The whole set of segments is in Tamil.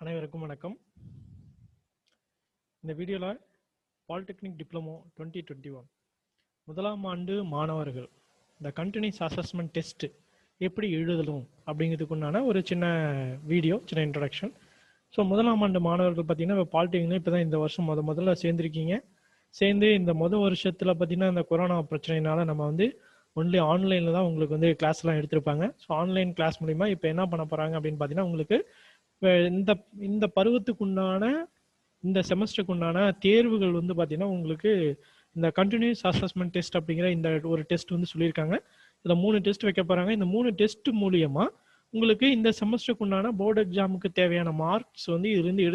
அனைவருக்கும் வணக்கம். இந்த வீடியோவில் பாலிடெக்னிக் டிப்ளமோ 2021 முதலாம் ஆண்டு மாணவர்கள் இந்த கண்டினியூஸ் அசஸ்மெண்ட் டெஸ்ட் எப்படி எழுதணும் அப்படிங்கிறதுக்குண்டான ஒரு சின்ன வீடியோ, சின்ன இன்ட்ரடக்ஷன். ஸோ முதலாம் ஆண்டு மாணவர்கள் பார்த்தீங்கன்னா இப்போ பாலிடெக்னிக் இப்போ தான் இந்த வருஷம் முதல்ல சேர்ந்துருக்கீங்க. சேர்ந்து இந்த வருஷத்தில் பார்த்தீங்கன்னா இந்த கொரோனா பிரச்சனையினால நம்ம வந்து ஒன்லி ஆன்லைனில் தான் உங்களுக்கு வந்து கிளாஸ்லாம் எடுத்திருப்பாங்க. ஸோ ஆன்லைன் கிளாஸ் மூலிமா இப்போ என்ன பண்ண போகிறாங்க அப்படின்னு பார்த்தீங்கன்னா உங்களுக்கு இந்த இந்த பருவத்துக்குண்டான இந்த செமஸ்டருக்கு உண்டான தேர்வுகள் வந்து பார்த்தீங்கன்னா உங்களுக்கு இந்த கண்டினியூஸ் அசஸ்மெண்ட் டெஸ்ட் அப்படிங்கிற இந்த ஒரு டெஸ்ட் வந்து சொல்லியிருக்காங்க. இதில் 3 டெஸ்ட் வைக்க போகிறாங்க. இந்த 3 டெஸ்ட் மூலியமா உங்களுக்கு இந்த செமஸ்டருக்கு உண்டான போர்டு எக்ஸாமுக்கு தேவையான மார்க்ஸ் வந்து இதுலேருந்து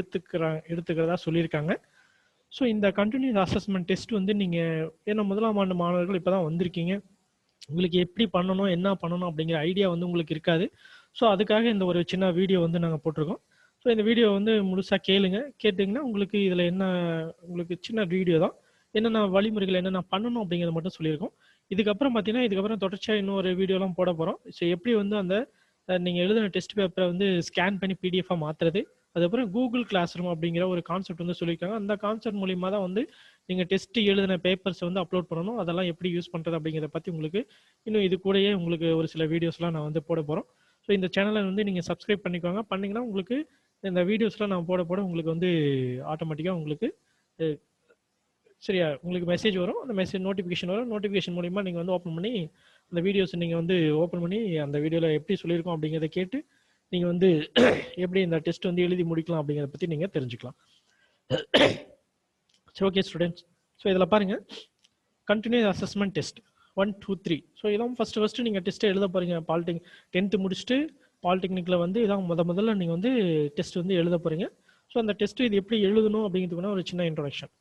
எடுத்துக்கிறதா சொல்லியிருக்காங்க. ஸோ இந்த கண்டினியூஸ் அசஸ்மெண்ட் டெஸ்ட் வந்து நீங்கள் ஏன்னா முதலாம் ஆண்டு மாணவர்கள் இப்போ தான் வந்திருக்கீங்க, உங்களுக்கு எப்படி பண்ணணும் என்ன பண்ணணும் அப்படிங்கிற ஐடியா வந்து உங்களுக்கு இருக்காது. ஸோ அதுக்காக இந்த ஒரு சின்ன வீடியோ வந்து நாங்கள் போட்டிருக்கோம். ஸோ இந்த வீடியோ வந்து முழுசாக கேட்டிங்கன்னா உங்களுக்கு இதில் என்ன உங்களுக்கு சின்ன வீடியோ தான், என்னென்ன வழிமுறைகள் என்னென்ன பண்ணணும் அப்படிங்கிறத மட்டும் சொல்லியிருக்கோம். இதுக்கப்புறம் பார்த்தீங்கன்னா இதுக்கப்புறம் தொடர்ச்சியாக இன்னும் ஒரு வீடியோலாம் போட போகிறோம். ஸோ எப்படி வந்து அந்த நீங்கள் எழுதின டெஸ்ட் பேப்பரை வந்து ஸ்கேன் பண்ணி பிடிஎஃபாக மாற்றுறது, அதுக்கப்புறம் கூகுள் கிளாஸ் ரூம் அப்படிங்கிற ஒரு கான்செப்ட் வந்து சொல்லியிருக்காங்க. அந்த கான்செப்ட் மூலிமா தான் வந்து நீங்கள் டெஸ்ட் எழுதின பேப்பர்ஸை வந்து அப்லோட் பண்ணணும். அதெல்லாம் எப்படி யூஸ் பண்ணுறது அப்படிங்கிறத பற்றி உங்களுக்கு இன்னும் இது கூடயே உங்களுக்கு ஒரு சில வீடியோஸ்லாம் நான் வந்து போட போகிறோம். ஸோ இந்த சேனலை வந்து நீங்கள் சப்ஸ்கிரைப் பண்ணிக்கோங்க. பண்ணிங்கன்னா உங்களுக்கு இந்த வீடியோஸ்லாம் நான் போட உங்களுக்கு வந்து ஆட்டோமேட்டிக்காக உங்களுக்கு சரியா உங்களுக்கு மெசேஜ் வரும். அந்த மெசேஜ் நோட்டிஃபிகேஷன் வரும். நோட்டிஃபிகேஷன் மூலிமா நீங்கள் வந்து ஓப்பன் பண்ணி அந்த வீடியோஸ் நீங்கள் வந்து ஓப்பன் பண்ணி அந்த வீடியோவில் எப்படி சொல்லியிருக்கோம் அப்படிங்கிறத கேட்டு நீங்கள் வந்து எப்படி இந்த டெஸ்ட் வந்து எழுதி முடிக்கலாம் அப்படிங்கிறத பற்றி நீங்கள் தெரிஞ்சுக்கலாம். சரி, ஓகே ஸ்டூடெண்ட்ஸ். ஸோ இதில் பாருங்கள், கண்டினியூஸ் அசஸ்மெண்ட் டெஸ்ட் 1, 2, 3. ஸோ இதான் ஃபஸ்ட்டு நீங்கள் டெஸ்ட்டை எழுத போகிறீங்க. பாலிடெக்னிக் 10th முடிச்சுட்டு பாலிடெக்னிக்கில் வந்து இதான் முதல்ல நீங்கள் வந்து டெஸ்ட் வந்து எழுத போகிறீங்க. ஸோ அந்த டெஸ்ட்டு இது எப்படி எழுதணும் அப்படிங்கிறதுக்குனா ஒரு சின்ன இன்ட்ரொடக்ஷன்.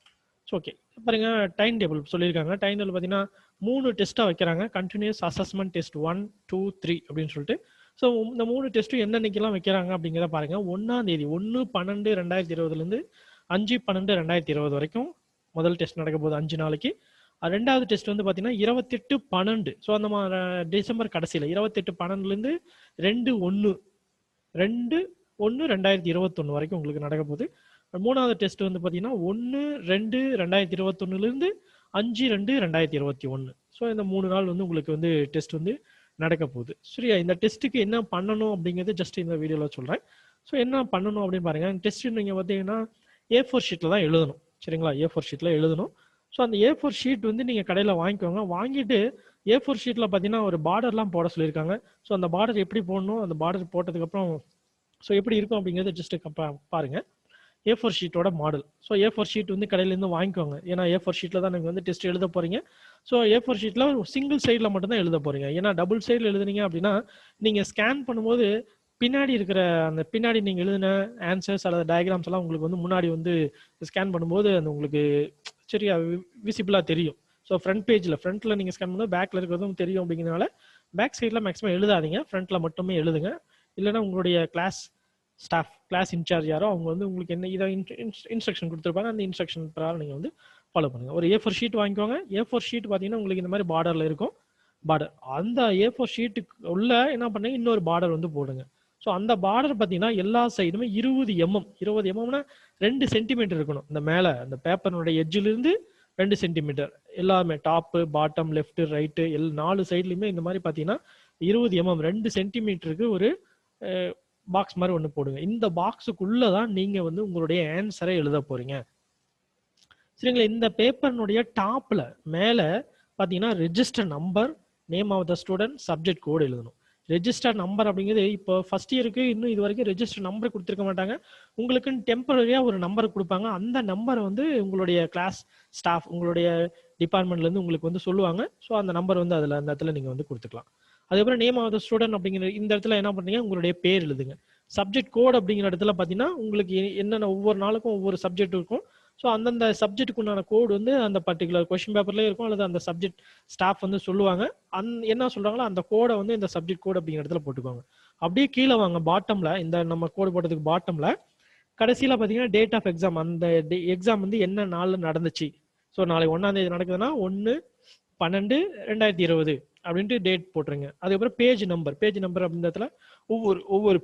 ஸோ ஓகே, பாருங்கள் டைம் டேபிள் சொல்லியிருக்காங்க. டைம் டேபிள் பார்த்தீங்கன்னா 3 டெஸ்ட்டாக வைக்கிறாங்க. கண்டினியூஸ் அசஸ்மெண்ட் டெஸ்ட் 1, 2, 3 அப்படின்னு சொல்லிட்டு. ஸோ இந்த 3 டெஸ்ட்டும் என்னன்னைக்கெல்லாம் வைக்கிறாங்க அப்படிங்கிறத பாருங்கள். 1ஆம் தேதி 1/12/2020 5/12/2020 வரைக்கும் முதல் டெஸ்ட் நடக்க போகுது 5 நாளைக்கு. 2வது டெஸ்ட் வந்து பார்த்தீங்கன்னா 28/12. ஸோ அந்த டிசம்பர் கடைசியில் 28/12 2/1/2021 வரைக்கும் உங்களுக்கு நடக்க போகுது. 3வது டெஸ்ட் வந்து பார்த்தீங்கன்னா 1/2/2021 5/2/2021. ஸோ இந்த 3 நாள் வந்து உங்களுக்கு வந்து டெஸ்ட் வந்து நடக்க போகுது. சரியா, இந்த டெஸ்ட்டுக்கு என்ன பண்ணணும் அப்படிங்கிறது ஜஸ்ட் இந்த வீடியோவில் சொல்கிறேன். ஸோ என்ன பண்ணணும் அப்படின்னு பாருங்கள். டெஸ்ட் நீங்கள் பார்த்தீங்கன்னா A4 ஷீட்டில் தான் எழுதணும். சரிங்களா, A4 ஷீட்டில் எழுதணும். ஸோ அந்த A4 ஷீட் வந்து நீங்கள் கடையில் வாங்கிக்கோங்க. வாங்கிட்டு A4 ஷீட்டில் பார்த்தீங்கன்னா ஒரு பார்டர்லாம் போட சொல்லியிருக்காங்க. ஸோ அந்த பார்டர் எப்படி போடணும், அந்த பார்டர் போட்டதுக்கப்புறம் ஸோ எப்படி இருக்கும் அப்படிங்கிறத ஜஸ்ட் பாருங்கள். A4 ஷீட்டோட model. So A4 sheet வந்து கடையிலேருந்து வாங்கிக்கோங்க. ஏன்னா A4 ஷீட்டில் தான் நீங்கள் வந்து டெஸ்ட் எழுத போகிறீங்க. ஸோ A4 ஷீட்டில் சிங்கிள் சைடில் மட்டும்தான் எழுத போகிறீங்க. ஏன்னா டபுள் சைடில் எழுதுனீங்க அப்படின்னா நீங்கள் ஸ்கேன் பண்ணும்போது பின்னாடி இருக்கிற அந்த பின்னாடி நீங்கள் எழுதின ஆன்சர்ஸ் அல்லது டயக்ராம்ஸ் எல்லாம் உங்களுக்கு வந்து முன்னாடி வந்து ஸ்கேன் பண்ணும்போது அந்த உங்களுக்கு சரியா விசிபிளாக தெரியும். ஸோ ஃப்ரண்ட்டில் நீங்கள் ஸ்கேன் பண்ணும்போது பேக்கில் இருக்கிறதும் தெரியும். அப்படிங்கிறதுனால பேக் சைடில் மேக்ஸிமம் எழுதாதீங்க, ஃப்ரண்ட்டில் மட்டுமே எழுதுங்க. இல்லைன்னா உங்களுடைய கிளாஸ் ஸ்டாஃப், கிளாஸ் இன்சார்ஜ் யாரோ அவங்க வந்து உங்களுக்கு என்ன இதை இன்ஸ்ட்ரக்ஷன் கொடுத்துருப்பாங்க. அந்த இன்ஸ்ட்ரக்ஷன் பிரகாரம் நீங்கள் வந்து ஃபாலோ பண்ணுங்கள். ஒரு A4 ஷீட் வாங்கிக்கோங்க. A4 ஷீட் பார்த்தீங்கன்னா உங்களுக்கு இந்த மாதிரி பார்டரில் இருக்கும். பார்டர் அந்த A4 ஷீட்டுக்கு உள்ள என்ன பண்ணுங்க, இன்னொரு பார்டர் வந்து போடுங்க. ஸோ அந்த பார்டர் பார்த்தீங்கன்னா எல்லா சைடுமே 20 mm 2 சென்டிமீட்டர் இருக்கணும். இந்த மேலே அந்த பேப்பர்னுடைய எட்ஜிலிருந்து 2 சென்டிமீட்டர் எல்லாமே டாப்பு பாட்டம் லெஃப்ட் ரைட்டு 4 சைட்லையுமே இந்த மாதிரி பார்த்தீங்கன்னா 20 mm 2 சென்டிமீட்டருக்கு ஒரு பாக்ஸ் மாதிரி ஒன்று போடுங்க. இந்த பாக்ஸுக்குள்ளே தான் நீங்கள் வந்து உங்களுடைய ஆன்சரை எழுத போகிறீங்க. சரிங்களா, இந்த பேப்பர்னுடைய டாப்பில் மேலே பார்த்தீங்கன்னா register number, name of the student, subject code எழுதணும். ரெஜிஸ்டர் நம்பர் அப்படிங்கிறது இப்போ ஃபர்ஸ்ட் இயருக்கு இன்னும் இது வரைக்கும் ரெஜிஸ்டர் நம்பர் கொடுத்துருக்க மாட்டாங்க. உங்களுக்குன்னு டெம்பரரியாக ஒரு நம்பர் கொடுப்பாங்க. அந்த நம்பரை வந்து உங்களுடைய கிளாஸ் ஸ்டாஃப், உங்களுடைய டிபார்ட்மெண்ட்லேருந்து உங்களுக்கு வந்து சொல்லுவாங்க. ஸோ அந்த நம்பர் வந்து அதில் அந்த இடத்துல நீங்கள் வந்து கொடுத்துக்கலாம். அதுக்கப்புறம் நேம் ஆஃப் த ஸ்டூடெண்ட் அப்படிங்கிற இந்த இடத்துல என்ன பண்ணுறீங்க, உங்களுடைய பேர் எழுதுங்க. சப்ஜெக்ட் கோட் அப்படிங்கிற இடத்துல பார்த்தீங்கன்னா உங்களுக்கு என்னென்ன ஒவ்வொரு நாளுக்கும் ஒவ்வொரு சப்ஜெக்ட் இருக்கும். ஸோ அந்தந்த சப்ஜெக்ட்டுக்கு உண்டான கோடு வந்து அந்த பர்டிகுலர் கொஸ்டின் பேப்பர்லேயே இருக்கும், அல்லது அந்த சப்ஜெக்ட் ஸ்டாஃப் வந்து சொல்லுவாங்க. என்ன சொல்கிறாங்களோ அந்த கோடை வந்து இந்த சப்ஜெக்ட் கோட் அப்படிங்கிற இடத்துல போட்டுக்கோங்க. அப்படியே கீழே வாங்க, பாட்டமில் இந்த நம்ம கோடு போட்டதுக்கு பாட்டமில் கடைசியில் பார்த்தீங்கன்னா டேட் ஆஃப் எக்ஸாம், அந்த எக்ஸாம் வந்து என்ன நாளில் நடந்துச்சு. ஸோ நாளைக்கு 1ஆம் தேதி நடக்குதுன்னா 1/12/2020 அப்படின்ட்டு டேட் போட்டுருங்க. அதுக்கப்புறம் பேஜ் நம்பர் அப்படின்ற இடத்துல ஒவ்வொரு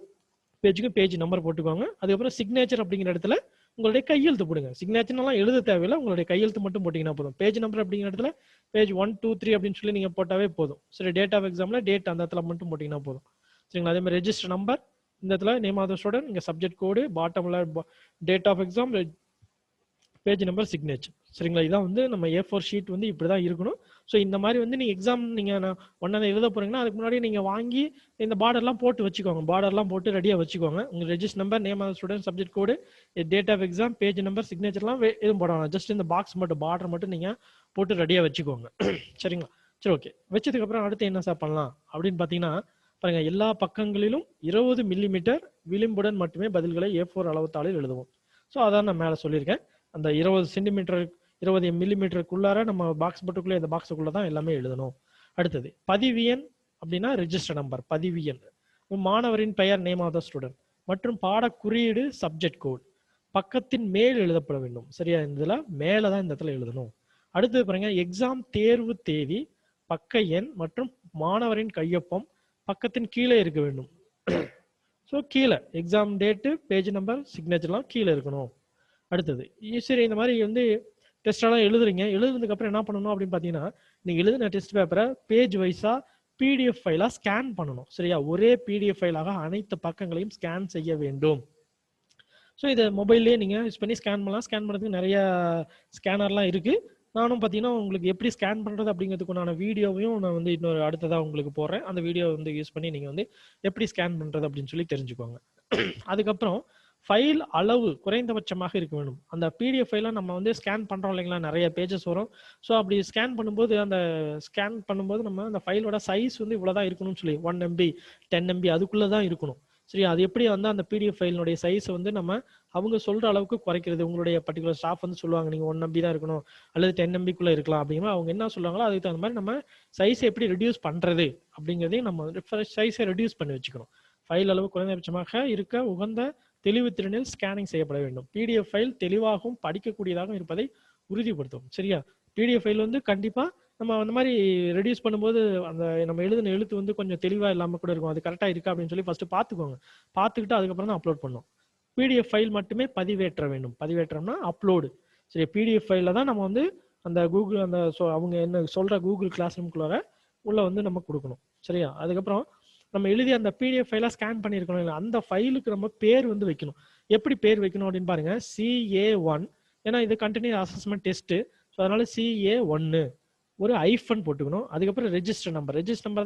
பேஜுக்கு பேஜ் நம்பர் போட்டுக்கோங்க. அதுக்கப்புறம் சிக்னேச்சர் அப்படிங்கிற இடத்துல உங்களுடைய கையெழுத்து போடுங்க. சிக்னேச்சர்லாம் எழுத தேவையில்லை, உங்களுடைய கையெழுத்து மட்டும் போட்டிங்கன்னா போதும். பேஜ் நம்பர் அப்படிங்கிற இடத்துல பேஜ் 1 2 3 அப்படின்னு சொல்லி நீங்கள் போட்டாவே போதும். சரி, டேட் ஆஃப் எக்ஸாமில் டேட் அந்த இடத்துல மட்டும் போட்டிங்கன்னா போதும். சரிங்களா? அதே மாதிரி ரெஜிஸ்டர் நம்பர் இந்த இடத்துல நேம் ஆஃப் த ஸ்டூடெண்ட், இங்கே சப்ஜெக்ட் கோடு, பாட்டமில் date of exam, page number, signature. சரிங்களா? இதான் வந்து நம்ம A4 ஷீட் வந்து இப்படி தான் இருக்கணும். ஸோ இந்த மாதிரி வந்து நீங்கள் எக்ஸாம் நீங்கள் ஒன்றாவது எழுத போகிறீங்கன்னா அதுக்கு முன்னாடி நீங்கள் வாங்கி இந்த பார்டர்லாம் போட்டு வச்சுக்கோங்க. பார்டர்லாம் போட்டு ரெடியாக வச்சுக்கோங்க. உங்கள் register number, name of student, subject code, date of exam, page number, சிக்னேச்சர்லாம் எதுவும் போடணும். ஜஸ்ட் இந்த பாக்ஸ் மட்டும் பார்டர் மட்டும் நீங்கள் போட்டு ரெடியாக வச்சுக்கோங்க. சரிங்களா? சரி, ஓகே. வச்சதுக்கப்புறம் அடுத்து என்ன சார் பண்ணலாம் அப்படின்னு பார்த்தீங்கன்னா, பாருங்க, எல்லா பக்கங்களிலும் 20 மில்லிமீட்டர் விளிம்புடன் மட்டுமே பதில்களை A4 அளவுத்தாளில் எழுதுவோம். ஸோ அதான் நான் மேலே சொல்லியிருக்கேன். அந்த 20 சென்டிமீட்டர் 20 மில்லிமீட்டருக்குள்ளார நம்ம பாக்ஸ் போட்டுக்குள்ளே இந்த பாக்ஸுக்குள்ள தான் எல்லாமே எழுதணும். அடுத்தது பதிவு எண் அப்படின்னா ரெஜிஸ்டர் நம்பர், பதிவு எண், மாணவரின் பெயர், நேம் ஆஃப் த ஸ்டூடெண்ட் மற்றும் பாட குறியீடு, சப்ஜெக்ட் கோட் பக்கத்தின் மேல் எழுதப்பட வேண்டும். சரியா? இதுல மேல தான் இந்த இடத்துல எழுதணும். அடுத்தது பாருங்க, எக்ஸாம் தேர்வு தேதி, பக்க எண் மற்றும் மாணவரின் கையொப்பம் பக்கத்தின் கீழே இருக்க வேண்டும். ஸோ கீழே எக்ஸாம் டேட்டு, பேஜ் நம்பர், சிக்னேச்சர்லாம் கீழே இருக்கணும். அடுத்தது சரி, இந்த மாதிரி வந்து டெஸ்டெல்லாம் எழுதுறீங்க. எழுதுனதுக்கு அப்புறம் என்ன பண்ணணும் அப்படின்னு பார்த்தீங்கன்னா, நீங்கள் எழுதின டெஸ்ட் பேப்பரை பேஜ் வைஸாக PDF ஃபைலாக ஸ்கேன் பண்ணணும். சரியா? ஒரே PDF ஃபைலாக அனைத்து பக்கங்களையும் ஸ்கேன் செய்ய வேண்டும். ஸோ இதை மொபைல்லேயே நீங்கள் யூஸ் பண்ணி ஸ்கேன் பண்ணலாம். ஸ்கேன் பண்ணுறதுக்கு நிறைய ஸ்கேனர்லாம் இருக்குது. நானும் பார்த்தீங்கன்னா உங்களுக்கு எப்படி ஸ்கேன் பண்ணுறது அப்படிங்கிறதுக்குண்டான வீடியோவையும் நான் வந்து இன்னொரு அடுத்ததாக உங்களுக்கு போடுறேன். அந்த வீடியோ வந்து யூஸ் பண்ணி நீங்கள் வந்து எப்படி ஸ்கேன் பண்ணுறது அப்படின்னு சொல்லி தெரிஞ்சுக்கோங்க. அதுக்கப்புறம் ஃபைல் அளவு குறைந்தபட்சமாக இருக்க வேண்டும். அந்த PDF ஃபைலை நம்ம வந்து ஸ்கேன் பண்ணுறோம் இல்லைங்களா, நிறைய பேஜஸ் வரும். ஸோ அப்படி ஸ்கேன் பண்ணும்போது நம்ம அந்த ஃபைலோட சைஸ் வந்து இவ்வளோதான் இருக்கணும்னு சொல்லி 1 MB 10 MB அதுக்குள்ளே தான் இருக்கணும். சரி, அது எப்படி வந்து அந்த PDF ஃபைலினுடைய சைஸை வந்து நம்ம அவங்க சொல்கிற அளவுக்கு குறைக்கிறது? உங்களுடைய பர்டிகுலர் ஸ்டாஃப் வந்து சொல்லுவாங்க நீங்கள் 1 MB தான் இருக்கணும் அல்லது 10 MBக்குள்ளே இருக்கலாம் அப்படிங்கிற அவங்க என்ன சொல்லுவாங்களோ அதுக்கு தகுந்த மாதிரி நம்ம சைஸை எப்படி ரெடியூஸ் பண்ணுறது அப்படிங்கிறதையும் நம்ம சைஸை ரெடியூஸ் பண்ணி வச்சுக்கணும். ஃபைல் அளவு குறைந்தபட்சமாக இருக்க உகந்த தெளிவு திறனில் ஸ்கேனிங் செய்யப்பட வேண்டும். PDF ஃபைல் தெளிவாகவும் படிக்கக்கூடியதாகவும் இருப்பதை உறுதிப்படுத்தும். சரியா? PDF ஃபைல் வந்து கண்டிப்பாக நம்ம அந்த மாதிரி ரெடியூஸ் பண்ணும்போது அந்த நம்ம எழுதின எழுத்து வந்து கொஞ்சம் தெளிவாக இல்லாமல் கூட இருக்கும். அது கரெக்டாக இருக்கா அப்படின்னு சொல்லி ஃபர்ஸ்ட் பார்த்துக்கோங்க. பார்த்துக்கிட்டு அதுக்கப்புறம் தான் அப்லோட் பண்ணணும். PDF ஃபைல் மட்டுமே பதிவேற்ற வேண்டும். பதிவேற்றம்னா அப்லோடு. சரி, PDF ஃபைலில் தான் நம்ம வந்து அந்த கூகுள் அந்த அவங்க என்ன சொல்கிற கூகுள் கிளாஸ் ரூம்குள்ளார உள்ள வந்து நம்ம கொடுக்கணும். சரியா? அதுக்கப்புறம் நம்ம எழுதி அந்த PDF ஃபைலாக ஸ்கேன் பண்ணியிருக்கணும் இல்லை, அந்த ஃபைலுக்கு நம்ம பேர் வந்து வைக்கணும். எப்படி பேர் வைக்கணும் அப்படின்னு பாருங்க, CA1, ஏன்னா இது கண்டினியூஸ் அசஸ்மெண்ட் டெஸ்ட்டு. ஸோ அதனால CA1 ஒரு ஐஃபன் போட்டுக்கணும். அதுக்கப்புறம் ரெஜிஸ்டர் நம்பர்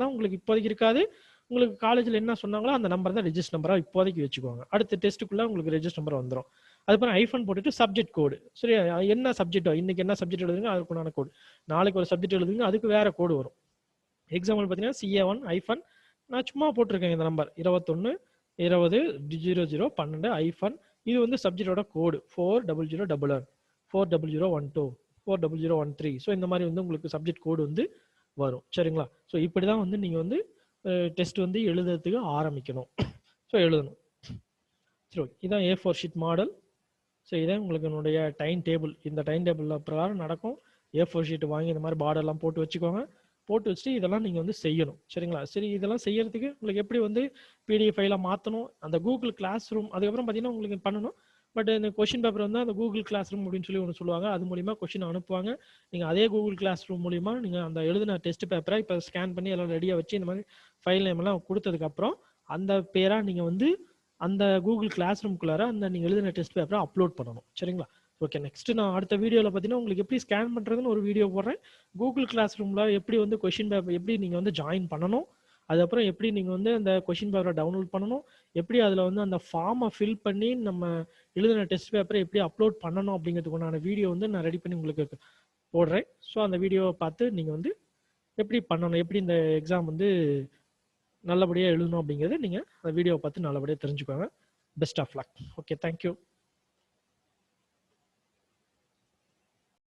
தான் உங்களுக்கு இப்போதைக்கு இருக்காது. உங்களுக்கு காலேஜில் என்ன சொன்னாங்களோ அந்த நம்பர் தான் ரெஜிஸ்டர் நம்பராக இப்போதைக்கு வச்சுக்கோங்க. அடுத்த டெஸ்ட்டுக்குள்ளே உங்களுக்கு ரெஜிஸ்டர் நம்பர் வந்துடும். அதுக்கப்புறம் ஐஃபன் போட்டுட்டு சப்ஜெக்ட் கோடு. சரி, என்ன சப்ஜெக்டோ இன்னைக்கு என்ன சப்ஜெக்ட் எழுதுங்க அதுக்குண்டான கோடு. நாளைக்கு ஒரு சப்ஜெக்ட் எழுதுங்க அதுக்கு வேற கோடு வரும். எக்ஸாம்பிள் பார்த்தீங்கன்னா CA1 ஐஃபன் நான் சும்மா போட்டிருக்கேன் இந்த நம்பர் 21 20 00 12 ஐஃபன். இது வந்து சப்ஜெக்டோட கோடு 40011 40012 40013. ஸோ இந்த மாதிரி வந்து உங்களுக்கு சப்ஜெக்ட் கோடு வந்து வரும். சரிங்களா? ஸோ இப்படி தான் வந்து நீங்கள் வந்து டெஸ்ட் வந்து எழுதுறதுக்கு ஆரம்பிக்கணும். ஸோ எழுதணும். சரி, ஓகே. இதான் A4 ஷீட் மாடல். ஸோ இதான் உங்களுக்கு என்னுடைய டைம் டேபிள். இந்த டைம் டேபிளில் பிரகாரம் நடக்கும். A4 ஷீட் வாங்கி இந்த மாதிரி பார்டர்லாம் போட்டு வச்சுக்கோங்க. போட்டு வச்சுட்டு இதெல்லாம் நீங்கள் வந்து செய்யணும். சரிங்களா? சரி, இதெல்லாம் செய்யறதுக்கு உங்களுக்கு எப்படி வந்து PDF ஃபைலாக மாற்றணும், அந்த கூகுள் கிளாஸ் ரூம் அதுக்கப்புறம் பார்த்தீங்கன்னா உங்களுக்கு பண்ணணும். பட் இந்த கொஷின் பேப்பர் வந்து அந்த கூகுள் கிளாஸ் ரூம் அப்படின்னு சொல்லி ஒன்று சொல்லுவாங்க. அது மூலிமா கொஷின் அனுப்புவாங்க. நீங்கள் அதே கூகுள் கிளாஸ் ரூம் மூலிமா நீங்கள் அந்த எழுதின டெஸ்ட் பேப்பரை இப்போ ஸ்கேன் பண்ணி எல்லாம் ரெடியாக வச்சு இந்த மாதிரி ஃபைல் நேம் எல்லாம் கொடுத்ததுக்கப்புறம் அந்த பேராக நீங்கள் வந்து அந்த கூகுள் கிளாஸ் ரூம்குள்ளார அந்த நீங்கள் எழுதின டெஸ்ட் பேப்பரை அப்லோட் பண்ணணும். சரிங்களா? ஓகே, நெக்ஸ்ட் நான் அடுத்த வீடியோவில் பார்த்தீங்கன்னா உங்களுக்கு எப்படி ஸ்கேன் பண்ணுறதுன்னு ஒரு வீடியோ போடுறேன். கூகுள் கிளாஸ் ரூமில் எப்படி வந்து கொஷின் பேப்பர் எப்படி நீங்கள் வந்து ஜாயின் பண்ணணும், அதுக்கப்புறம் எப்படி நீங்கள் வந்து அந்த கொஷின் பேப்பரை டவுன்லோட் பண்ணணும், எப்படி அதில் வந்து அந்த ஃபார்மை ஃபில் பண்ணி நம்ம எழுதின டெஸ்ட் பேப்பரை எப்படி அப்லோட் பண்ணணும் அப்படிங்கிறதுக்குண்டான வீடியோ வந்து நான் ரெடி பண்ணி உங்களுக்கு போடுறேன். ஸோ அந்த வீடியோவை பார்த்து நீங்கள் வந்து எப்படி பண்ணணும், எப்படி இந்த எக்ஸாம் வந்து நல்லபடியாக எழுதணும் அப்படிங்கிறது நீங்கள் அந்த வீடியோவை பார்த்து நல்லபடியாக தெரிஞ்சுக்கோங்க. Best of luck. Okay, thank you.